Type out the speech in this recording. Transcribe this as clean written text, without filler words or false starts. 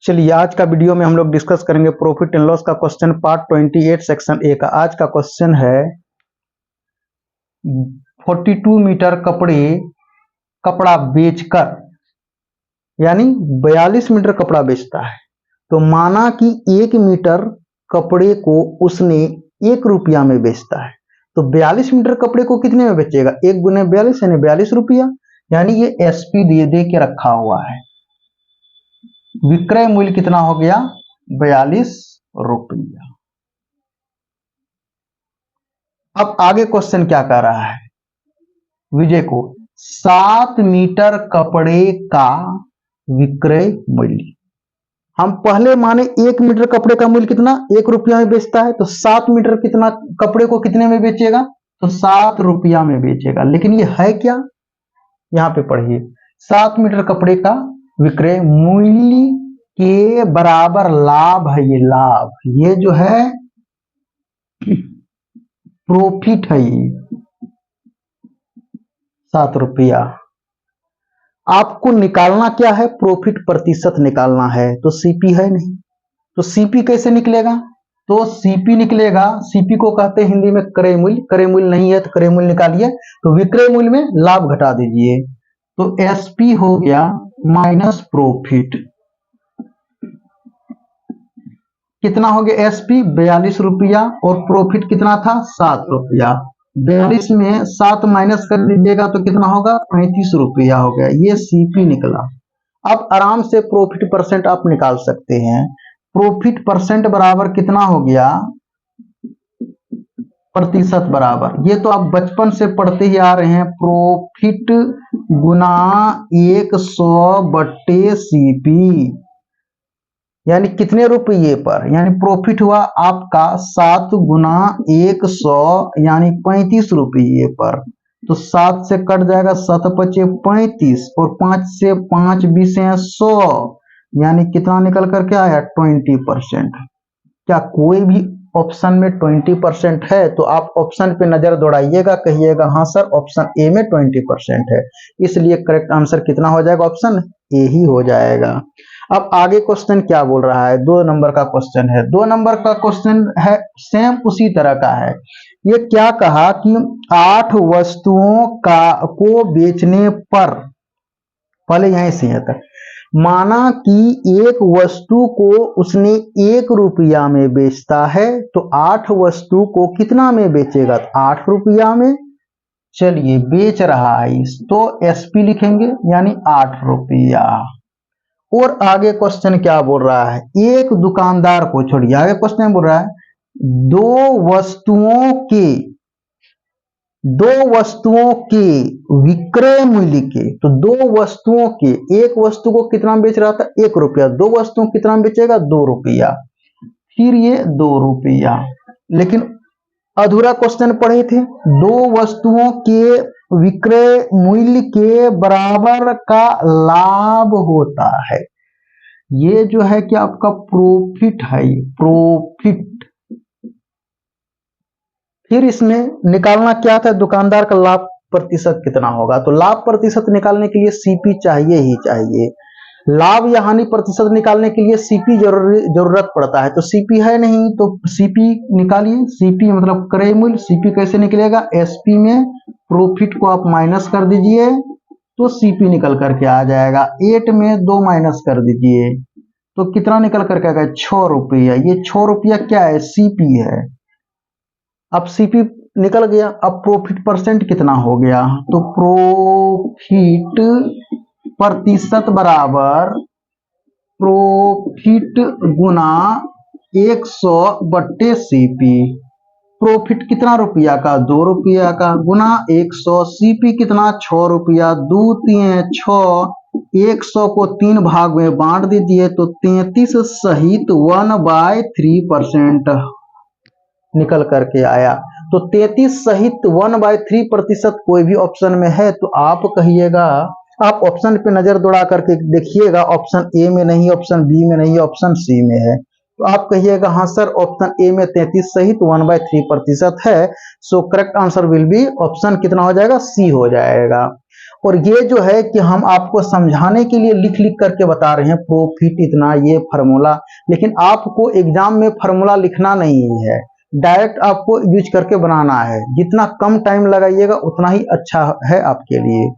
चलिए आज का वीडियो में हम लोग डिस्कस करेंगे प्रॉफिट एंड लॉस का क्वेश्चन पार्ट 28 सेक्शन ए का। आज का क्वेश्चन है 42 मीटर कपड़ा बेचकर, यानी 42 मीटर कपड़ा बेचता है। तो माना कि 1 मीटर कपड़े को उसने 1 रुपया में बेचता है, तो 42 मीटर कपड़े को कितने में बेचेगा? 1 गुने 42 यानी 42 रुपया, यानी ये एसपी दे के रखा हुआ है। विक्रय मूल्य कितना हो गया? 42 रुपया। अब आगे क्वेश्चन क्या कर रहा है विजय को? 7 मीटर कपड़े का विक्रय मूल्य। हम पहले माने 1 मीटर कपड़े का मूल्य कितना? 1 रुपया में बेचता है, तो 7 मीटर कितना कपड़े को कितने में बेचेगा? तो 7 रुपया में बेचेगा। लेकिन ये है क्या? यहां पे पढ़िए, 7 मीटर कपड़े का विक्रय मूल्य के बराबर लाभ है। ये लाभ, ये जो है प्रॉफिट है, ये 7 रुपया। आपको निकालना क्या है? प्रॉफिट प्रतिशत निकालना है। तो सीपी है नहीं, तो सीपी कैसे निकलेगा? तो सीपी निकलेगा, सीपी को कहते हैं हिंदी में क्रय मूल्य। क्रय मूल्य नहीं है तो क्रय मूल्य निकालिए, तो विक्रय मूल्य में लाभ घटा दीजिए, तो एसपी हो गया माइनस प्रॉफिट। कितना हो गया एसपी? 42 रुपया, और प्रॉफिट कितना था? 7 रुपया। 42 में 7 माइनस कर दीजिएगा तो कितना होगा? 35 रुपया हो गया। ये सीपी निकला। अब आराम से प्रॉफिट परसेंट आप निकाल सकते हैं। प्रॉफिट परसेंट बराबर कितना हो गया? प्रतिशत बराबर, ये तो आप बचपन से पढ़ते ही आ रहे हैं, प्रॉफिट गुना 100 सीपी, यानी कितने रुपये पर? यानी प्रॉफिट हुआ आपका 7 गुना 100 यानी 35 रुपये पर। तो 7 से कट जाएगा, 7 पचे 35, और 5 से 5 20 100, यानी कितना निकल करके आया? 20%। क्या कोई भी ऑप्शन में 20% है? तो आप ऑप्शन पे नजर दौड़ाइएगा, कहिएगा हाँ सर ऑप्शन ए में 20% है। इसलिए करेक्ट आंसर कितना हो जाएगा? ऑप्शन ए ही हो जाएगा। अब आगे क्वेश्चन क्या बोल रहा है? 2 नंबर का क्वेश्चन है। 2 नंबर का क्वेश्चन है सेम उसी तरह का है। ये क्या कहा कि 8 वस्तुओं को बेचने पर, पहले यहीं से है तक, माना कि एक वस्तु को उसने 1 रुपया में बेचता है, तो 8 वस्तु को कितना में बेचेगा? 8 रुपया में। चलिए बेच रहा है, तो एसपी लिखेंगे, यानी 8 रुपया। और आगे क्वेश्चन क्या बोल रहा है? एक दुकानदार को छोड़िए, आगे क्वेश्चन बोल रहा है 2 वस्तुओं के विक्रय मूल्य के। तो 2 वस्तुओं के, एक वस्तु को कितना बेच रहा था? 1 रुपया। 2 वस्तुओं कितना बेचेगा? 2 रुपया। फिर ये 2 रुपया। लेकिन अधूरा क्वेश्चन पढ़े थे, 2 वस्तुओं के विक्रय मूल्य के बराबर का लाभ होता है। ये जो है कि आपका प्रॉफिट है, प्रॉफिट। फिर इसमें निकालना क्या था? दुकानदार का लाभ प्रतिशत कितना होगा? तो लाभ प्रतिशत निकालने के लिए सीपी चाहिए ही चाहिए। लाभ या हानि प्रतिशत निकालने के लिए सीपी जरूरत पड़ता है, तो सीपी है नहीं, तो सीपी निकालिए। सीपी मतलब क्रय मूल्य। सीपी कैसे निकलेगा? एसपी में प्रॉफिट को आप माइनस कर दीजिए, तो सीपी निकल करके आ जाएगा। 8 में 2 माइनस कर दीजिए, तो कितना निकल करके आएगा? 6 रुपया। ये 6 रुपया क्या है? सीपी है। अब सीपी निकल गया। अब प्रॉफिट परसेंट कितना हो गया? तो प्रॉफिट प्रतिशत बराबर प्रॉफिट गुना 100 सीपी। प्रॉफिट कितना रुपया का? 2 रुपया का, गुना 100। सीपी कितना? 6 रुपया। 2 3 6, 100 को 3 भाग में बांट दीजिए, तो 33 सहित 1/3% निकल करके आया। तो 33 सहित 1/3% कोई भी ऑप्शन में है तो आप कहिएगा, आप ऑप्शन पे नजर दौड़ा करके देखिएगा, ऑप्शन ए में नहीं, ऑप्शन बी में नहीं, ऑप्शन सी में है, तो आप कहिएगा हाँ सर ऑप्शन ए में 33 सहित 1/3% है। So correct answer will be option कितना हो जाएगा? सी हो जाएगा। और ये जो है कि हम आपको समझाने के लिए लिख लिख करके बता रहे हैं प्रॉफिट इतना, ये फार्मूला, लेकिन आपको एग्जाम में फार्मूला लिखना नहीं है, डायरेक्ट आपको यूज करके बनाना है। जितना कम टाइम लगाइएगा उतना ही अच्छा है आपके लिए।